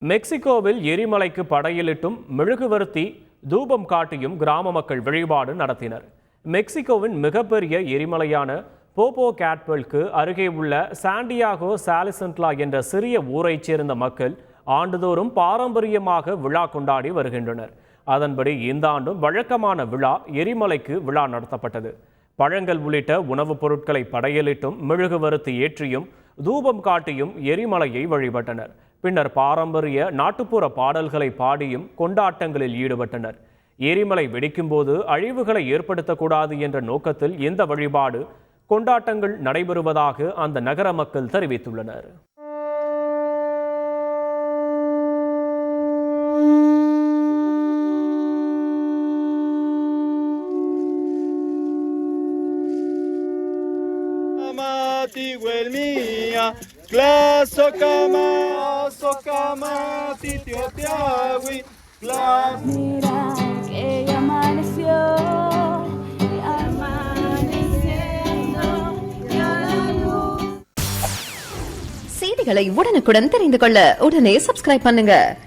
மெக்சிகோவில் எரிமலைக்கு படையலிட்டும் மெழுகுவர்த்தி தூபம் காட்டியும் கிராம மக்கள் வழிபாடு நடத்தினர். மெக்சிகோவின் மிகப்பெரிய எரிமலையான போபோகேட்பல்க்கு அருகே உள்ள சாண்டியாகோ சாலிசன்ட்லா என்ற சிறிய ஊரைச் சேர்ந்த மக்கள் ஆண்டுதோறும் பாரம்பரியமாக விழா கொண்டாடி வருகின்றனர். அதன்படி இந்த ஆண்டும் வழக்கமான விழா எரிமலைக்கு விழா நடத்தப்பட்டது. பழங்கள் உள்ளிட்ட உணவுப் பொருட்களை படையலிட்டும் மெழுகுவர்த்தி ஏற்றியும் தூபம் காட்டியும் எரிமலையை வழிபட்டனர். பின்னர் பாரம்பரிய நாட்டுப்புற பாடல்களை பாடியும் கொண்டாட்டங்களில் ஈடுபட்டனர். எரிமலை வெடிக்கும்போது அழிவுகளை ஏற்படுத்தக்கூடாது என்ற நோக்கத்தில் இந்த வழிபாடு கொண்டாட்டங்கள் நடைபெறுவதாக அந்த நகர மக்கள் தெரிவித்துள்ளனர். செய்திகளை உடனுக்குடன் தெரிந்து கொள்ள உடனே சப்ஸ்கிரைப் பண்ணுங்க.